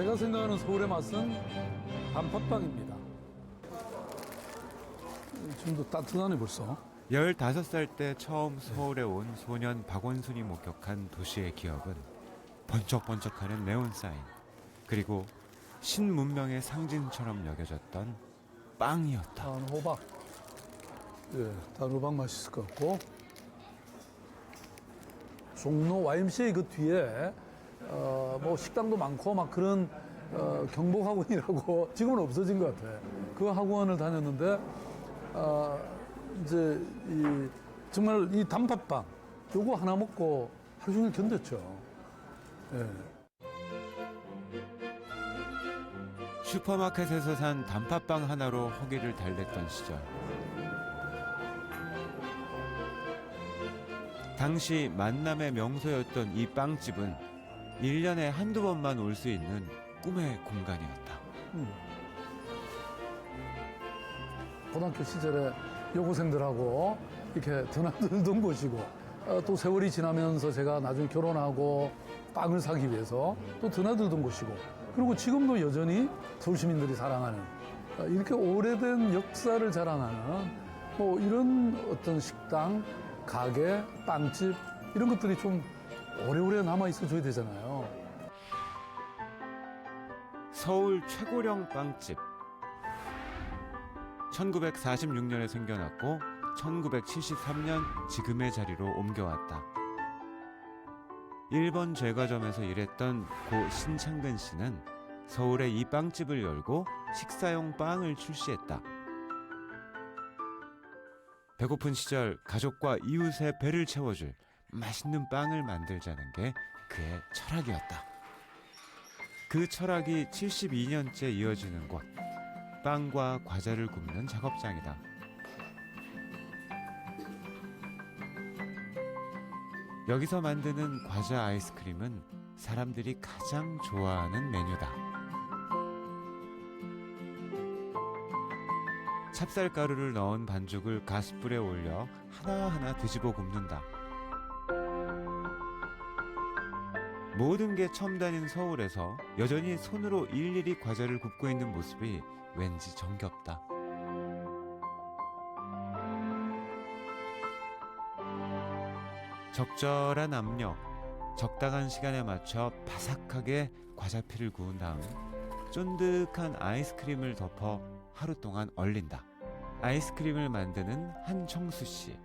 제가 생각하는 서울의 맛은 단팥빵입니다. 지금도 따뜻하네 벌써. 15살 때 처음 서울에 온 소년 박원순이 목격한 도시의 기억은 번쩍번쩍하는 네온사인, 그리고 신문명의 상징처럼 여겨졌던 빵이었다. 단호박. 예, 단호박 맛있을 것 같고. 종로 YMCA 그 뒤에 뭐 식당도 많고 막 그런 경복학원이라고 지금은 없어진 것 같아. 그 학원을 다녔는데 이제 정말 이 단팥빵 요거 하나 먹고 하루 종일 견뎠죠. 예. 슈퍼마켓에서 산 단팥빵 하나로 허기를 달랬던 시절. 당시 만남의 명소였던 이 빵집은 1년에 한두 번만 올 수 있는 꿈의 공간이었다. 고등학교 시절에 여고생들하고 이렇게 드나들던 곳이고 또 세월이 지나면서 제가 나중에 결혼하고 빵을 사기 위해서 또 드나들던 곳이고 그리고 지금도 여전히 서울 시민들이 사랑하는 이렇게 오래된 역사를 자랑하는 뭐 이런 어떤 식당, 가게, 빵집 이런 것들이 좀 오래오래 남아 있어줘야 되잖아요. 서울 최고령 빵집. 1946년에 생겨났고 1973년 지금의 자리로 옮겨왔다. 1번 제과점에서 일했던 고 신창근 씨는 서울에 이 빵집을 열고 식사용 빵을 출시했다. 배고픈 시절 가족과 이웃의 배를 채워줄 맛있는 빵을 만들자는 게 그의 철학이었다. 그 철학이 72년째 이어지는 곳, 빵과 과자를 굽는 작업장이다. 여기서 만드는 과자 아이스크림은 사람들이 가장 좋아하는 메뉴다. 찹쌀가루를 넣은 반죽을 가스불에 올려 하나하나 뒤집어 굽는다. 모든 게 첨단인 서울에서 여전히 손으로 일일이 과자를 굽고 있는 모습이 왠지 정겹다. 적절한 압력, 적당한 시간에 맞춰 바삭하게 과자피를 구운 다음 쫀득한 아이스크림을 덮어 하루 동안 얼린다. 아이스크림을 만드는 한청수 씨.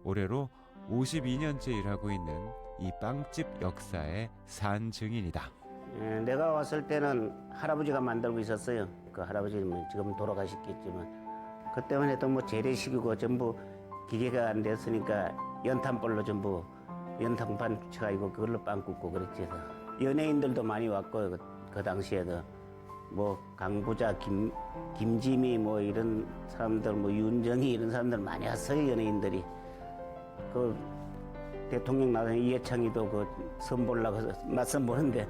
올해로 52년째 일하고 있는 이 빵집 역사의 산 증인이다. 내가 왔을 때는 할아버지가 만들고 있었어요. 그 할아버지는 지금 돌아가셨겠지만 그때만 해도 뭐 재래식이고 전부 기계가 안 됐으니까 연탄불로 전부 연탄판 붙여가지고 그걸로 빵 굽고 그랬지. 연예인들도 많이 왔고 그 당시에도 뭐 강부자, 김지미 뭐 이런 사람들, 뭐 윤정희 이런 사람들 많이 왔어요. 연예인들이. 그 대통령 나선 이해창이도 그 선보려고 맞선 보는데.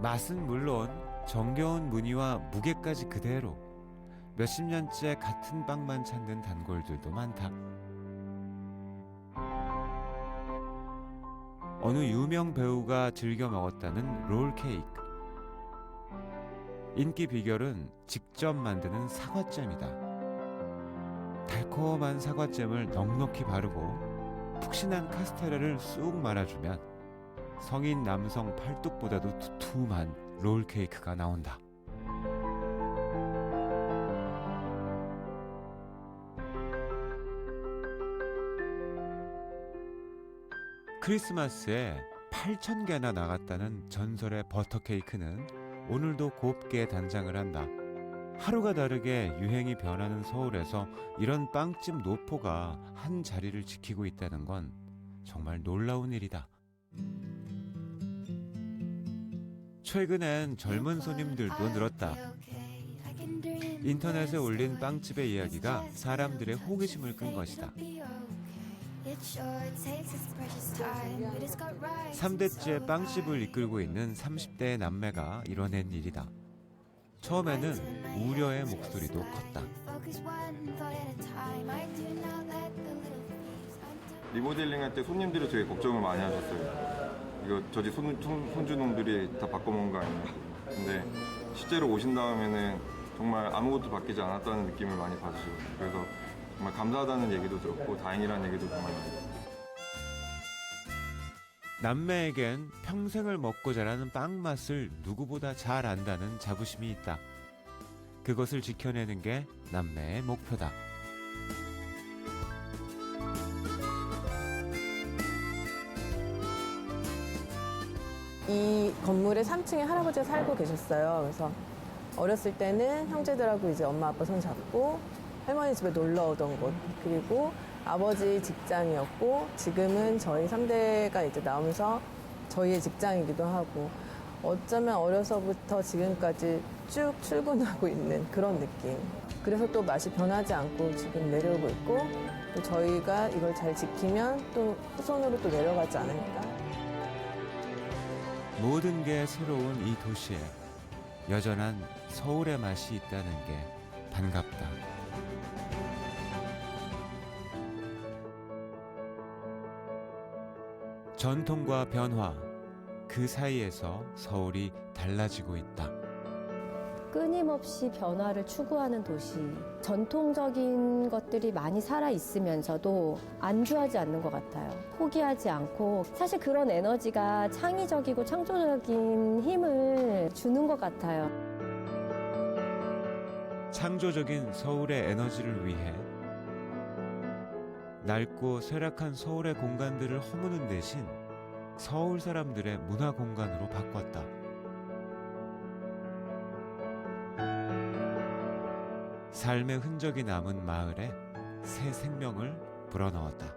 맛은 물론 정겨운 무늬와 무게까지 그대로. 몇십 년째 같은 빵만 찾는 단골들도 많다. 어느 유명 배우가 즐겨 먹었다는 롤케이크. 인기 비결은 직접 만드는 사과잼이다. 달콤한 사과잼을 넉넉히 바르고 푹신한 카스테라를 쑥 말아주면 성인 남성 팔뚝보다도 두툼한 롤케이크가 나온다. 크리스마스에 8,000개나 나갔다는 전설의 버터케이크는 오늘도 곱게 단장을 한다. 하루가 다르게 유행이 변하는 서울에서 이런 빵집 노포가 한 자리를 지키고 있다는 건 정말 놀라운 일이다. 최근엔 젊은 손님들도 늘었다. 인터넷에 올린 빵집의 이야기가 사람들의 호기심을 끈 것이다. 3대째 빵집을 이끌고 있는 30대의 남매가 이뤄낸 일이다. 처음에는 우려의 목소리도 컸다. 리모델링 할 때 손님들이 되게 걱정을 많이 하셨어요. 이거 저지 손주놈들이 다 바꿔먹은 거 아니냐. 근데 실제로 오신 다음에는 정말 아무것도 바뀌지 않았다는 느낌을 많이 받으시고, 그래서 정말 감사하다는 얘기도 들었고 다행이라는 얘기도 정말 많이 들었어요. 남매에겐 평생을 먹고 자라는 빵 맛을 누구보다 잘 안다는 자부심이 있다. 그것을 지켜내는 게 남매의 목표다. 이 건물의 3층에 할아버지가 살고 계셨어요. 그래서 어렸을 때는 형제들하고 이제 엄마 아빠 손 잡고 할머니 집에 놀러 오던 곳, 그리고 아버지 직장이었고 지금은 저희 3대가 이제 나오면서 저희의 직장이기도 하고, 어쩌면 어려서부터 지금까지 쭉 출근하고 있는 그런 느낌. 그래서 또 맛이 변하지 않고 지금 내려오고 있고, 또 저희가 이걸 잘 지키면 또 후손으로 또 내려가지 않을까. 모든 게 새로운 이 도시에 여전한 서울의 맛이 있다는 게 반갑다. 전통과 변화, 그 사이에서 서울이 달라지고 있다. 끊임없이 변화를 추구하는 도시. 전통적인 것들이 많이 살아있으면서도 안주하지 않는 것 같아요. 포기하지 않고, 사실 그런 에너지가 창의적이고 창조적인 힘을 주는 것 같아요. 창조적인 서울의 에너지를 위해 낡고 쇠락한 서울의 공간들을 허무는 대신 서울 사람들의 문화 공간으로 바꿨다. 삶의 흔적이 남은 마을에 새 생명을 불어넣었다.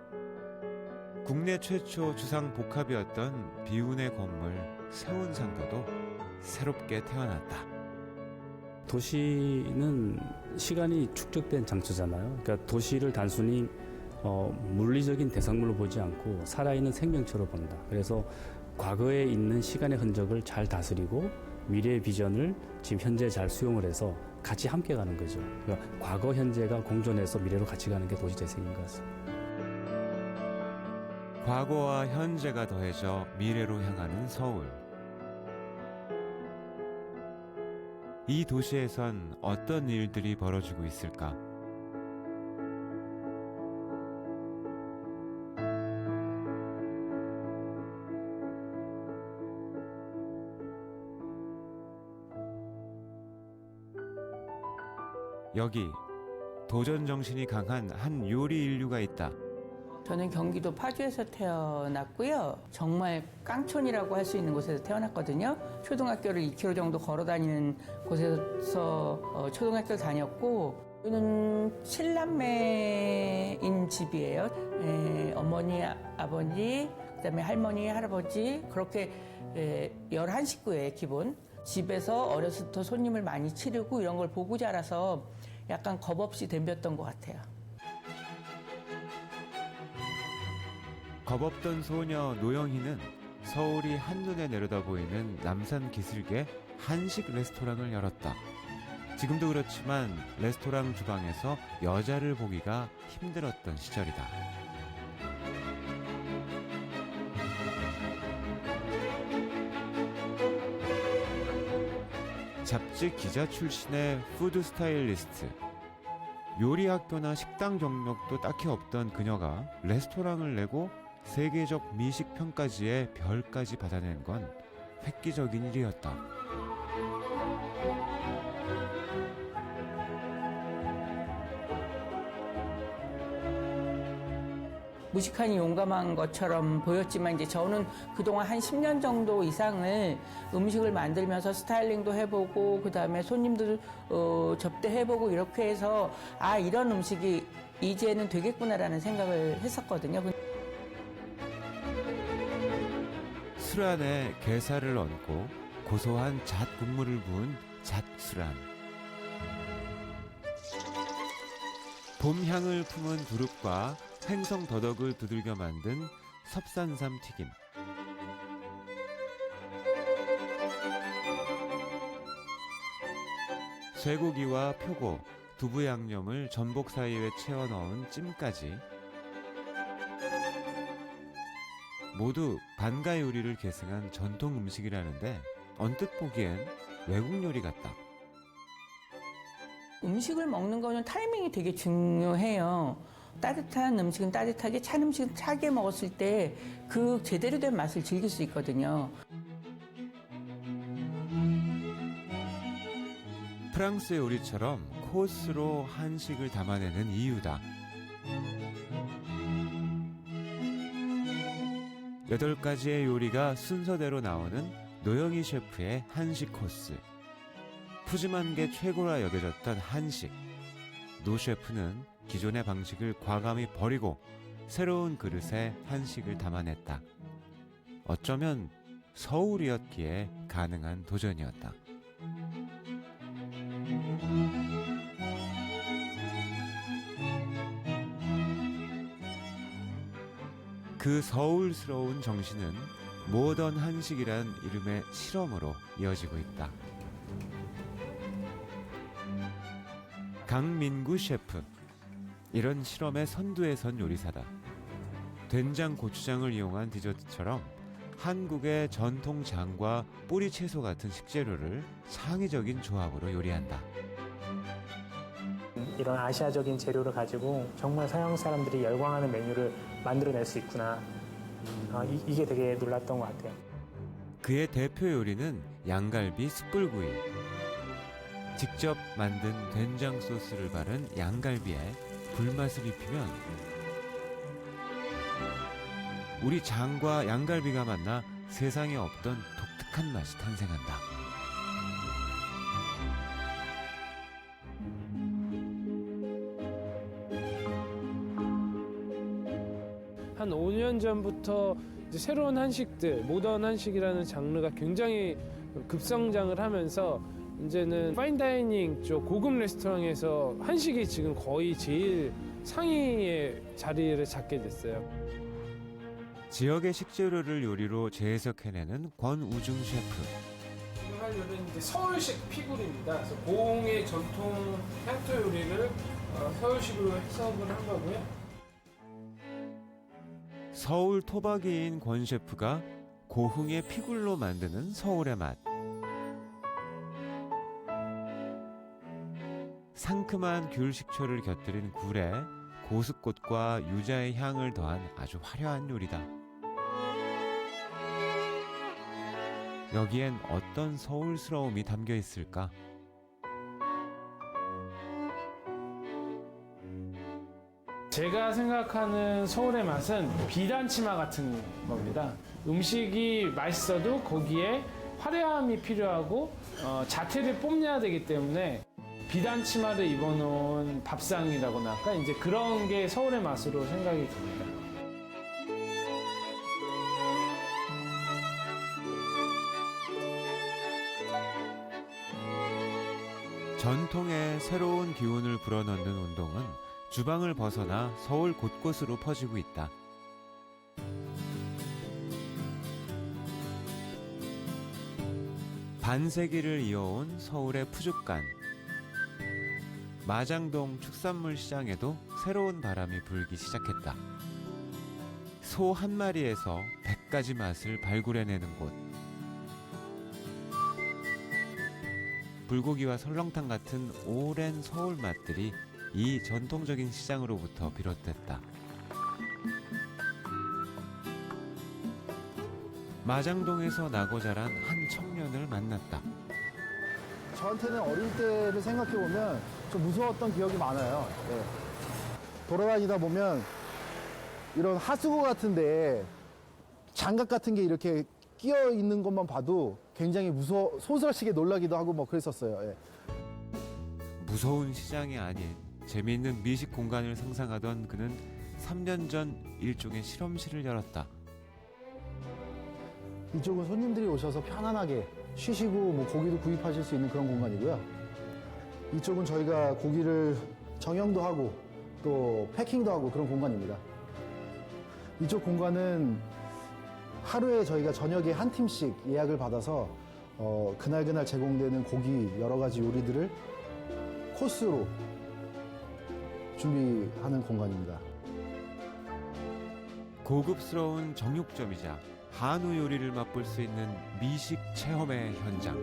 국내 최초 주상 복합이었던 비운의 건물 세운상가도 새롭게 태어났다. 도시는 시간이 축적된 장소잖아요. 그러니까 도시를 단순히 물리적인 대상물로 보지 않고 살아있는 생명체로 본다. 그래서 과거에 있는 시간의 흔적을 잘 다스리고 미래의 비전을 지금 현재 잘 수용을 해서 같이 함께 가는 거죠. 그러니까 과거, 현재가 공존해서 미래로 같이 가는 게 도시 재생인 것 같습니다. 과거와 현재가 더해져 미래로 향하는 서울. 이 도시에선 어떤 일들이 벌어지고 있을까? 여기 도전 정신이 강한 한 요리 인류가 있다. 저는 경기도 파주에서 태어났고요. 정말 깡촌이라고 할 수 있는 곳에서 태어났거든요. 초등학교를 2km 정도 걸어 다니는 곳에서 초등학교를 다녔고, 저는 7남매인 집이에요. 어머니, 아버지, 그다음에 할머니, 할아버지, 그렇게 11식구예요, 기본. 집에서 어렸을 때 손님을 많이 치르고 이런 걸 보고 자라서 약간 겁 없이 덤볐던 것 같아요. 겁없던 소녀 노영희는 서울이 한눈에 내려다 보이는 남산 기슭에 한식 레스토랑을 열었다. 지금도 그렇지만 레스토랑 주방에서 여자를 보기가 힘들었던 시절이다. 잡지 기자 출신의 푸드 스타일리스트. 요리 학교나 식당 경력도 딱히 없던 그녀가 레스토랑을 내고 세계적 미식 평가지에 별까지 받아낸 건 획기적인 일이었다. 무식하니 용감한 것처럼 보였지만 이제 저는 그동안 한 10년 정도 이상을 음식을 만들면서 스타일링도 해보고 그다음에 손님들 접대해보고 이렇게 해서 아 이런 음식이 이제는 되겠구나라는 생각을 했었거든요. 술 안에 게살을 얹고 고소한 잣 국물을 부은 잣술안. 봄 향을 품은 두릅과 횡성 더덕을 두들겨 만든 섭산삼 튀김. 쇠고기와 표고, 두부 양념을 전복 사이에 채워 넣은 찜까지. 모두 반가 요리를 계승한 전통 음식이라는데 언뜻 보기엔 외국 요리 같다. 음식을 먹는 거는 타이밍이 되게 중요해요. 따뜻한 음식은 따뜻하게, 찬 음식은 차게 먹었을 때 그 제대로 된 맛을 즐길 수 있거든요. 프랑스 요리처럼 코스로 한식을 담아내는 이유다. 8가지의 요리가 순서대로 나오는 노영희 셰프의 한식 코스. 푸짐한 게 최고라 여겨졌던 한식. 노 셰프는 기존의 방식을 과감히 버리고 새로운 그릇에 한식을 담아냈다. 어쩌면 서울이었기에 가능한 도전이었다. 그 서울스러운 정신은 모던 한식이란 이름의 실험으로 이어지고 있다. 강민구 셰프. 이런 실험의 선두에 선 요리사다. 된장, 고추장을 이용한 디저트처럼 한국의 전통 장과 뿌리 채소 같은 식재료를 창의적인 조합으로 요리한다. 이런 아시아적인 재료를 가지고 정말 서양 사람들이 열광하는 메뉴를 만들어낼 수 있구나. 이게 되게 놀랐던 것 같아요. 그의 대표 요리는 양갈비 숯불구이. 직접 만든 된장 소스를 바른 양갈비에 불맛을 입히면 우리 장과 양갈비가 만나 세상에 없던 독특한 맛이 탄생한다. 한 5년 전부터 이제 새로운 한식들, 모던 한식이라는 장르가 굉장히 급성장을 하면서 이제는 파인다이닝 쪽 고급 레스토랑에서 한식이 지금 거의 제일 상위의 자리를 잡게 됐어요. 지역의 식재료를 요리로 재해석해내는 권우중 셰프. 지금 할 요리는 이제 서울식 피굴입니다. 그래서 고흥의 전통 향토 요리를 서울식으로 해석을 한 거고요. 서울 토박이인 권 셰프가 고흥의 피굴로 만드는 서울의 맛. 상큼한 귤 식초를 곁들인 굴에 고숫꽃과 유자의 향을 더한 아주 화려한 요리다. 여기엔 어떤 서울스러움이 담겨 있을까? 제가 생각하는 서울의 맛은 비단치마 같은 겁니다. 음식이 맛있어도 거기에 화려함이 필요하고 자태를 뽐내야 되기 때문에 비단치마를 입어놓은 밥상이라고나 할까? 이제 그런 게 서울의 맛으로 생각이 듭니다. 전통의 새로운 기운을 불어넣는 운동은 주방을 벗어나 서울 곳곳으로 퍼지고 있다. 반세기를 이어온 서울의 푸주간. 마장동 축산물 시장에도 새로운 바람이 불기 시작했다. 소 한 마리에서 100가지 맛을 발굴해내는 곳. 불고기와 설렁탕 같은 오랜 서울 맛들이 이 전통적인 시장으로부터 비롯됐다. 마장동에서 나고 자란 한 청년을 만났다. 저한테는 어릴 때를 생각해보면 좀 무서웠던 기억이 많아요. 네. 돌아다니다 보면 이런 하수구 같은데 장갑 같은 게 이렇게 끼어 있는 것만 봐도 굉장히 소스라치게 놀라기도 하고 뭐 그랬었어요. 예. 무서운 시장이 아닌 재미있는 미식 공간을 상상하던 그는 3년 전 일종의 실험실을 열었다. 이쪽은 손님들이 오셔서 편안하게 쉬시고 뭐 고기도 구입하실 수 있는 그런 공간이고요. 이쪽은 저희가 고기를 정형도 하고 또 패킹도 하고 그런 공간입니다. 이쪽 공간은 하루에 저희가 저녁에 한 팀씩 예약을 받아서 그날그날 제공되는 고기 여러 가지 요리들을 코스로 준비하는 공간입니다. 고급스러운 정육점이자 한우 요리를 맛볼 수 있는 미식 체험의 현장.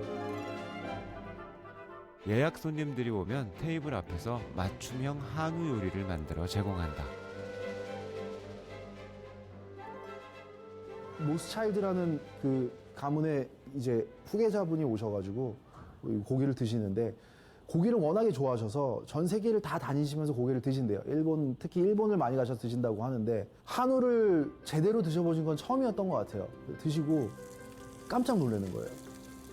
예약 손님들이 오면 테이블 앞에서 맞춤형 한우 요리를 만들어 제공한다. 모스차일드라는 그 가문의 이제 후계자분이 오셔가지고 고기를 드시는데 고기를 워낙에 좋아하셔서 전 세계를 다 다니시면서 고기를 드신대요. 일본, 특히 일본을 많이 가셔서 드신다고 하는데 한우를 제대로 드셔보신 건 처음이었던 것 같아요. 드시고 깜짝 놀라는 거예요.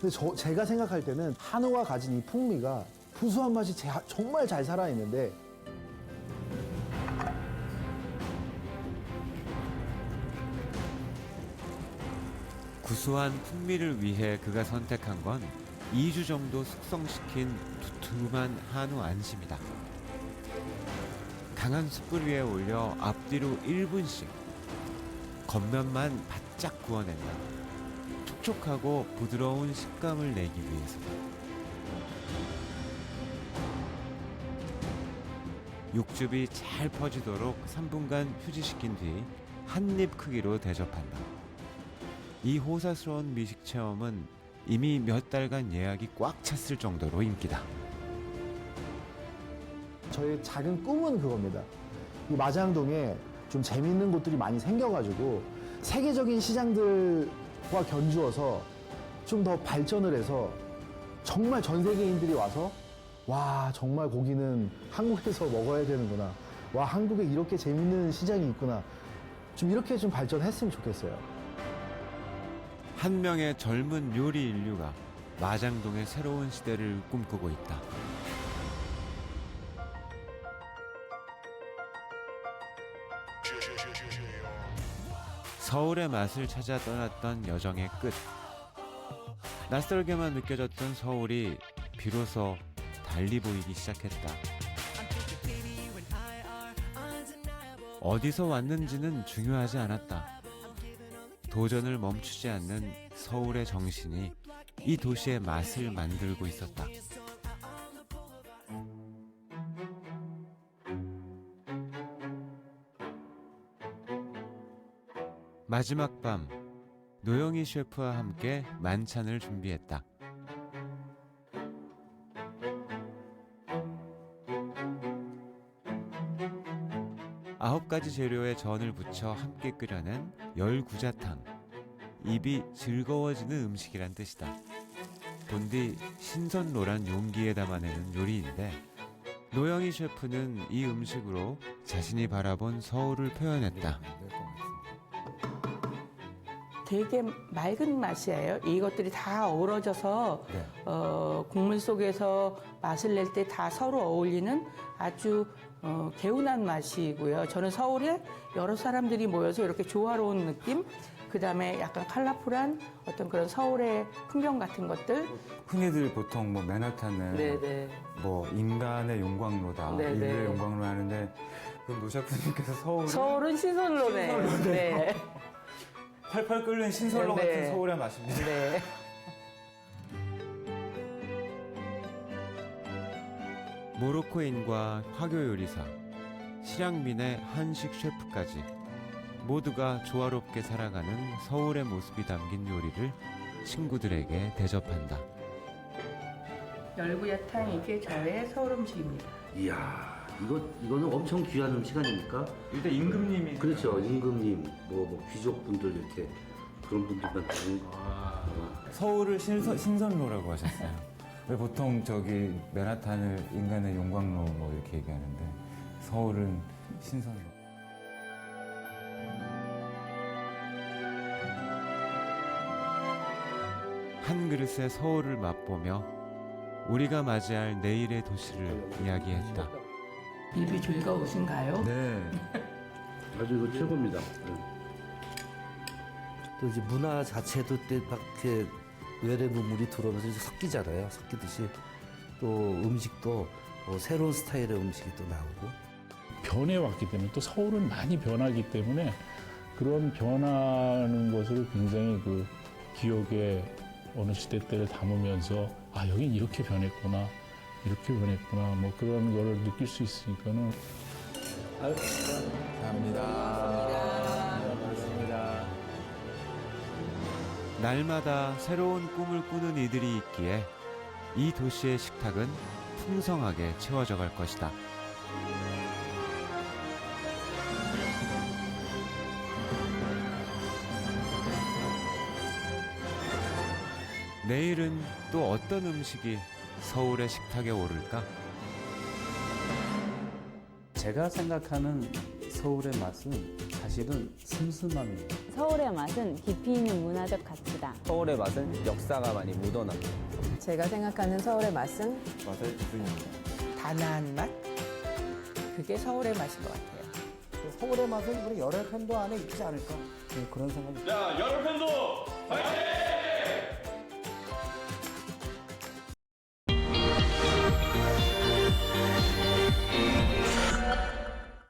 근데 제가 생각할 때는 한우가 가진 이 풍미가 구수한 맛이 정말 잘 살아있는데 구수한 풍미를 위해 그가 선택한 건 2주 정도 숙성시킨 두툼한 한우 안심이다. 강한 숯불 위에 올려 앞뒤로 1분씩 겉면만 바짝 구워낸다. 촉촉하고 부드러운 식감을 내기 위해서다. 육즙이 잘 퍼지도록 3분간 휴지시킨 뒤 한 입 크기로 대접한다. 이 호사스러운 미식 체험은 이미 몇 달간 예약이 꽉 찼을 정도로 인기다. 저의 작은 꿈은 그겁니다. 이 마장동에 좀 재미있는 곳들이 많이 생겨가지고 세계적인 시장들과 견주어서 좀 더 발전을 해서 정말 전 세계인들이 와서 와 정말 고기는 한국에서 먹어야 되는구나. 와 한국에 이렇게 재밌는 시장이 있구나. 좀 이렇게 좀 발전했으면 좋겠어요. 한 명의 젊은 요리 인류가 마장동의 새로운 시대를 꿈꾸고 있다. 서울의 맛을 찾아 떠났던 여정의 끝. 낯설게만 느껴졌던 서울이 비로소 달리 보이기 시작했다. 어디서 왔는지는 중요하지 않았다. 도전을 멈추지 않는 서울의 정신이 이 도시의 맛을 만들고 있었다. 마지막 밤, 노영희 셰프와 함께 만찬을 준비했다. 아홉 가지 재료에 전을 붙여 함께 끓여낸 열구자탕. 입이 즐거워지는 음식이란 뜻이다. 본디 신선로란 용기에 담아내는 요리인데 노영희 셰프는 이 음식으로 자신이 바라본 서울을 표현했다. 되게 맑은 맛이에요. 이것들이 다 어우러져서 국물 속에서 맛을 낼 때 다 서로 어울리는 아주 개운한 맛이고요. 저는 서울에 여러 사람들이 모여서 이렇게 조화로운 느낌, 그 다음에 약간 컬러풀한 어떤 그런 서울의 풍경 같은 것들. 흔히들 보통 뭐 맨하탄은 뭐 인간의 용광로다, 인류의 용광로 하는데 그럼 노 셰프님께서 서울은 신선로네. 네. 팔팔 끓는 신선로 같은 서울의 맛입니다. 네. 모로코인과 화교 요리사, 실향민의 한식 셰프까지 모두가 조화롭게 살아가는 서울의 모습이 담긴 요리를 친구들에게 대접한다. 열구야탕, 이게 저의 서울 음식입니다. 이야, 이거는 엄청 귀한 음식 아닙니까? 일단 임금님이 그렇죠, 임금님, 뭐 귀족분들 이렇게 그런 분들만 서울을 신선로라고 하셨어요. 왜 보통 저기 맨하탄을 인간의 용광로 뭐 이렇게 얘기하는데 서울은 신선로. 한 그릇의 서울을 맛보며 우리가 맞이할 내일의 도시를 이야기했다. 입이 즐거우신가요? 네. 아주 이거 최고입니다. 또 이제 문화 자체도 막 이렇게 외래 문물이 들어오면서 이제 섞이잖아요. 섞이듯이 또 음식도 새로운 스타일의 음식이 또 나오고. 변해왔기 때문에 또 서울은 많이 변하기 때문에 그런 변하는 것을 굉장히 그 기억에 어느 시대 때를 담으면서 아 여긴 이렇게 변했구나 뭐 그런 거를 느낄 수 있으니까는 감사합니다. 날마다 새로운 꿈을 꾸는 이들이 있기에 이 도시의 식탁은 풍성하게 채워져 갈 것이다. 내일은 또 어떤 음식이 서울의 식탁에 오를까? 제가 생각하는 서울의 맛은 사실은 슴슴함입니다. 서울의 맛은 깊이 있는 문화적 가치다. 서울의 맛은 역사가 많이 묻어납니다. 제가 생각하는 서울의 맛은 맛의 기승입니다. 단아한 맛? 그게 서울의 맛인 것 같아요. 서울의 맛은 우리 열혈 팬도 안에 있지 않을까 그런 생각이. 자, 열혈 팬도 화이팅!